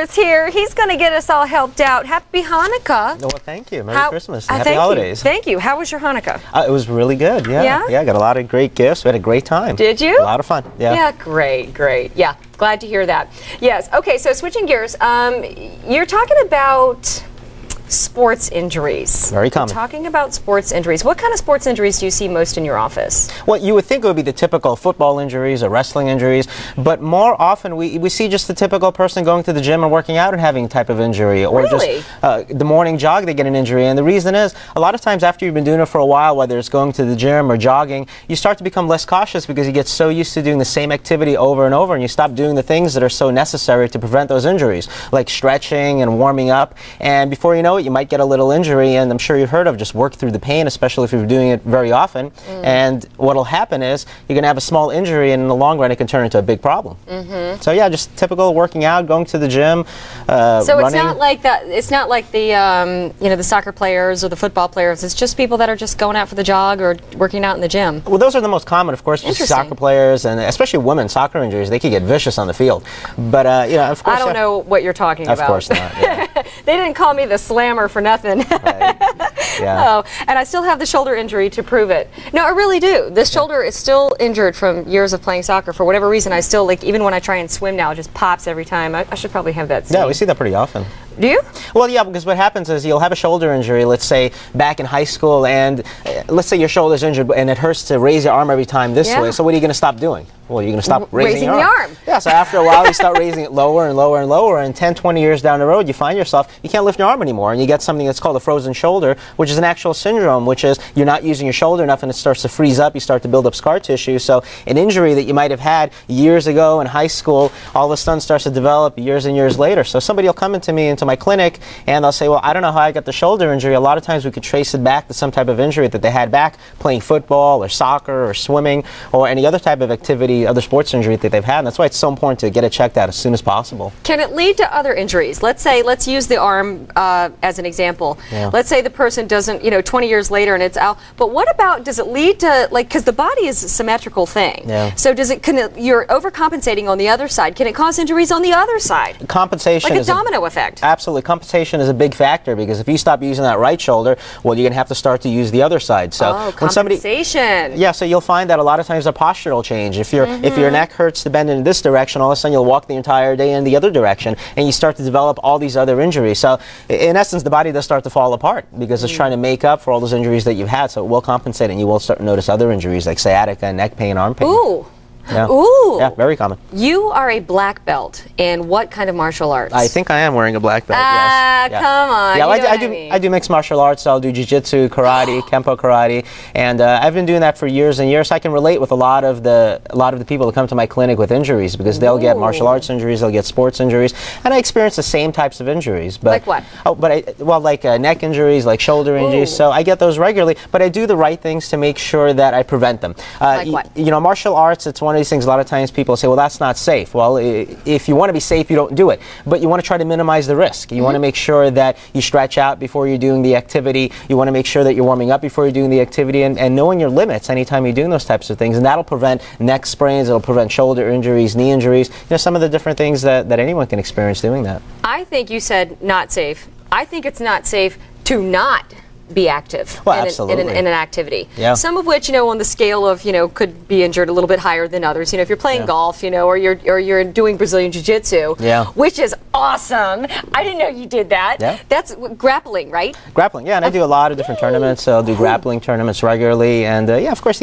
is here. He's going to get us all helped out. Happy Hanukkah. Well, thank you. Merry Christmas. And happy thank holidays. You. Thank you. How was your Hanukkah? It was really good. Yeah. Yeah? Yeah, got a lot of great gifts. We had a great time. Did you? A lot of fun. Yeah. Yeah, great, great. Yeah, glad to hear that. Yes. Okay, so switching gears, you're talking about sports injuries. Very common. Talking about sports injuries. What kind of sports injuries do you see most in your office? Well, you would think it would be the typical football injuries or wrestling injuries, but more often we see just the typical person going to the gym and working out and having a type of injury, or Really? just the morning jog, they get an injury. And the reason is, a lot of times after you've been doing it for a while, whether it's going to the gym or jogging, you start to become less cautious because you get so used to doing the same activity over and over, and you stop doing the things that are so necessary to prevent those injuries, like stretching and warming up. And before you know it, you might get a little injury, and I'm sure you've heard of just work through the pain, especially if you're doing it very often. And what'll happen is you're going to have a small injury, and in the long run it can turn into a big problem. So yeah, just typical working out, going to the gym, So running. it's not like that. It's not like the you know, the soccer players or the football players. It's just people that are just going out for the jog or working out in the gym. Well, those are the most common, of course, just soccer players, and especially women. Soccer injuries, they can get vicious on the field. But you know, of course, I don't know what you're talking about. Of course not. Yeah. They didn't call me the slammer for nothing. Right. Yeah. Oh, and I still have the shoulder injury to prove it. No, I really do. This shoulder is still injured from years of playing soccer. For whatever reason, I still, like, even when I try and swim now, it just pops every time. I should probably have that seen. Yeah, we see that pretty often. Do you? Well, yeah, because what happens is you'll have a shoulder injury, let's say back in high school, and let's say your shoulder's injured and it hurts to raise your arm every time this way. So what are you going to stop doing? Well, you're going to stop raising your arm. Yeah, so after a while you start raising it lower and lower and lower, and 10, 20 years down the road you find yourself, you can't lift your arm anymore, and you get something that's called a frozen shoulder, which is an actual syndrome, which is you're not using your shoulder enough and it starts to freeze up, you start to build up scar tissue. So an injury that you might have had years ago in high school, all of a sudden starts to develop years and years later. So somebody will come into my clinic, and they'll say, well, I don't know how I got the shoulder injury. A lot of times we could trace it back to some type of injury that they had back playing football or soccer or swimming or any other type of activity, other sports injury that they've had. And that's why it's so important to get it checked out as soon as possible. Can it lead to other injuries? Let's use the arm as an example. Yeah. Let's say the person doesn't, 20 years later and it's out. But what about, does it lead to, because the body is a symmetrical thing. Yeah. So you're overcompensating on the other side. Can it cause injuries on the other side? Compensation like a domino effect. Absolutely. Compensation is a big factor, because if you stop using that right shoulder, well, you're going to have to start to use the other side. So when compensation. Yeah, so you'll find that a lot of times a posture will change. If your neck hurts to bend in this direction, all of a sudden you'll walk the entire day in the other direction, and you start to develop all these other injuries. So in essence, the body does start to fall apart because it's trying to make up for all those injuries that you've had. So it will compensate, and you will start to notice other injuries like sciatica, neck pain, arm pain. Ooh. Yeah. Ooh. Yeah, very common. You are a black belt in what kind of martial arts? I think I am wearing a black belt, yes. Yeah. Come on. Yeah, I do mixed martial arts. So I'll do jiu-jitsu, karate, kempo karate, and I've been doing that for years and years. So I can relate with a lot of the people that come to my clinic with injuries, because they'll get martial arts injuries, they'll get sports injuries, and I experience the same types of injuries. But, like what? Like neck injuries, like shoulder injuries. So I get those regularly, but I do the right things to make sure that I prevent them. Like what? Martial arts, it's one of these things. A lot of times people say, well, that's not safe. Well, if you want to be safe, you don't do it. But you want to try to minimize the risk. You want to make sure that you stretch out before you're doing the activity. You want to make sure that you're warming up before you're doing the activity, and knowing your limits anytime you're doing those types of things. And that'll prevent neck sprains, it'll prevent shoulder injuries, knee injuries, some of the different things that anyone can experience doing that. I think you said not safe. I think it's not safe to not be active in an activity. Yeah. Some of which, on the scale of, could be injured a little bit higher than others. If you're playing golf, or you're doing Brazilian Jiu-Jitsu, which is awesome. I didn't know you did that. Yeah. That's grappling, right? Grappling, yeah, and I do a lot of different tournaments. So I'll do grappling tournaments regularly, and yeah, of course.